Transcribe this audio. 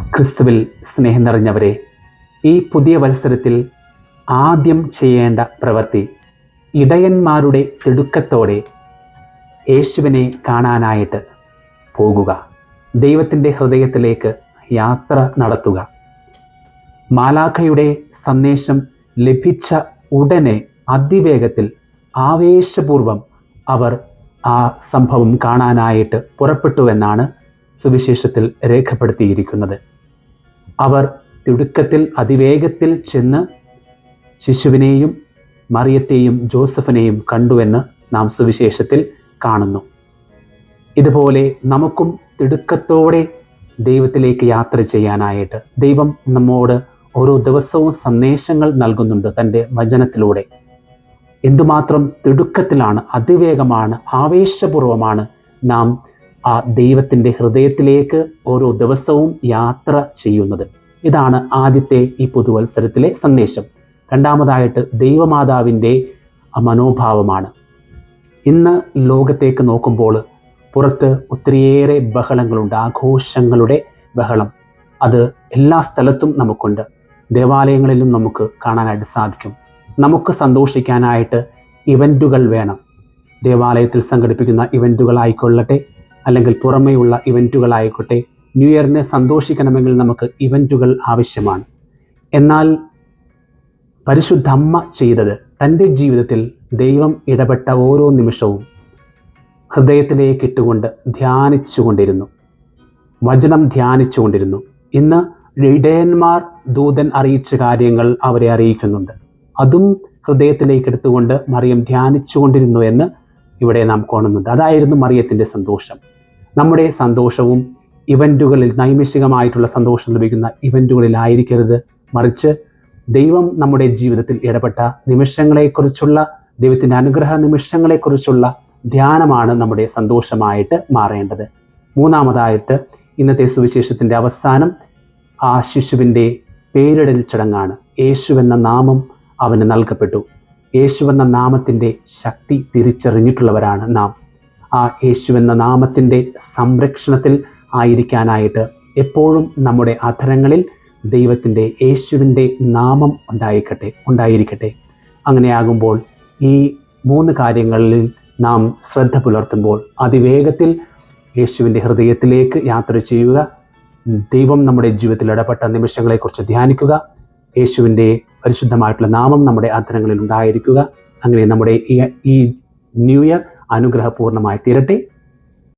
ക്രിസ്തുവിൽ സ്നേഹം നിറഞ്ഞവരെ, ഈ പുതിയ വത്സരത്തിൽ ആദ്യം ചെയ്യേണ്ട പ്രവൃത്തി ഇടയന്മാരുടെ തിടുക്കത്തോടെ യേശുവിനെ കാണാനായിട്ട് പോകുക. ദൈവത്തിൻ്റെ ഹൃദയത്തിലേക്ക് യാത്ര നടത്തുക. മാലാഖയുടെ സന്ദേശം ലഭിച്ച ഉടനെ അതിവേഗത്തിൽ ആവേശപൂർവം അവർ ആ സംഭവം കാണാനായിട്ട് പുറപ്പെട്ടുവെന്നാണ് സുവിശേഷത്തിൽ രേഖപ്പെടുത്തിയിരിക്കുന്നത്. അവർ തിടുക്കത്തിൽ അതിവേഗത്തിൽ ചെന്ന് ശിശുവിനെയും മറിയത്തെയും ജോസഫിനെയും കണ്ടുവെന്ന് നാം സുവിശേഷത്തിൽ കാണുന്നു. ഇതുപോലെ നമുക്കും തിടുക്കത്തോടെ ദൈവത്തിലേക്ക് യാത്ര ചെയ്യാനായിട്ട് ദൈവം നമ്മോട് ഓരോ ദിവസവും സന്ദേശങ്ങൾ നൽകുന്നുണ്ട് തൻ്റെ വചനത്തിലൂടെ. എന്തുമാത്രം തിടുക്കത്തിലാണ്, അതിവേഗമാണ്, ആവേശപൂർവമാണ് നാം ആ ദൈവത്തിൻ്റെ ഹൃദയത്തിലേക്ക് ഓരോ ദിവസവും യാത്ര ചെയ്യുന്നത്. ഇതാണ് ആദ്യത്തെ ഈ പുതുവത്സരത്തിലെ സന്ദേശം. രണ്ടാമതായിട്ട് ദൈവമാതാവിൻ്റെ മനോഭാവമാണ്. ഇന്ന് ലോകത്തേക്ക് നോക്കുമ്പോൾ പുറത്ത് ഒത്തിരിയേറെ ബഹളങ്ങളുണ്ട്, ആഘോഷങ്ങളുടെ ബഹളം. അത് എല്ലാ സ്ഥലത്തും നമുക്കുണ്ട്. ദേവാലയങ്ങളിലും നമുക്ക് കാണാനായിട്ട് സാധിക്കും. നമുക്ക് സന്തോഷിക്കാനായിട്ട് ഇവൻറ്റുകൾ വേണം. ദേവാലയത്തിൽ സംഘടിപ്പിക്കുന്ന ഇവൻറ്റുകളായിക്കൊള്ളട്ടെ, അല്ലെങ്കിൽ പുറമേയുള്ള ഇവൻറ്റുകളായിക്കോട്ടെ, ന്യൂ ഇയറിനെ സന്തോഷിക്കണമെങ്കിൽ നമുക്ക് ഇവൻറ്റുകൾ ആവശ്യമാണ്. എന്നാൽ പരിശുദ്ധ അമ്മ ചെയ്തത് തൻ്റെ ജീവിതത്തിൽ ദൈവം ഇടപെട്ട ഓരോ നിമിഷവും ഹൃദയത്തിലേക്ക് ഇട്ടുകൊണ്ട് ധ്യാനിച്ചുകൊണ്ടിരുന്നു, വചനം ധ്യാനിച്ചുകൊണ്ടിരുന്നു. ഇന്ന് ഇടയന്മാർ ദൂതൻ അറിയിച്ച കാര്യങ്ങൾ അവരെ അറിയിക്കുന്നുണ്ട്. അതും ഹൃദയത്തിലേക്ക് എടുത്തുകൊണ്ട് മറിയം ധ്യാനിച്ചുകൊണ്ടിരുന്നു എന്ന് ഇവിടെ നാം കാണുന്നുണ്ട്. അതായിരുന്നു മറിയത്തിൻ്റെ സന്തോഷം. നമ്മുടെ സന്തോഷവും ഇവൻറ്റുകളിൽ, നൈമിഷികമായിട്ടുള്ള സന്തോഷം ലഭിക്കുന്ന ഇവൻറ്റുകളിലായിരിക്കരുത്, മറിച്ച് ദൈവം നമ്മുടെ ജീവിതത്തിൽ ഇടപെട്ട നിമിഷങ്ങളെക്കുറിച്ചുള്ള, ദൈവത്തിൻ്റെ അനുഗ്രഹ നിമിഷങ്ങളെക്കുറിച്ചുള്ള ധ്യാനമാണ് നമ്മുടെ സന്തോഷമായിട്ട് മാറേണ്ടത്. മൂന്നാമതായിട്ട് ഇന്നത്തെ സുവിശേഷത്തിൻ്റെ അവസാനം ആ ശിശുവിൻ്റെ പേരിടൽ ചടങ്ങാണ്. യേശുവെന്ന നാമം അവന് നൽകപ്പെട്ടു. യേശുവെന്ന നാമത്തിൻ്റെ ശക്തി തിരിച്ചറിഞ്ഞിട്ടുള്ളവരാണ് നാം. ആ യേശുവെന്ന നാമത്തിൻ്റെ സംരക്ഷണത്തിൽ ആയിരിക്കാനായിട്ട് എപ്പോഴും നമ്മുടെ അധരങ്ങളിൽ ദൈവത്തിൻ്റെ, യേശുവിൻ്റെ നാമം ഉണ്ടായിരിക്കട്ടെ. അങ്ങനെയാകുമ്പോൾ ഈ 3 കാര്യങ്ങളിൽ നാം ശ്രദ്ധ പുലർത്തുമ്പോൾ അതിവേഗത്തിൽ യേശുവിൻ്റെ ഹൃദയത്തിലേക്ക് യാത്ര ചെയ്യുക, ദൈവം നമ്മുടെ ജീവിതത്തിൽ ഇടപെട്ട നിമിഷങ്ങളെക്കുറിച്ച് ധ്യാനിക്കുക, യേശുവിൻ്റെ പരിശുദ്ധമായിട്ടുള്ള നാമം നമ്മുടെ അധരങ്ങളിൽ ഉണ്ടായിരിക്കുക. അങ്ങനെ നമ്മുടെ ഈ ന്യൂ ഇയർ അനുഗ്രഹപൂർണ്ണമായി തീരട്ടെ.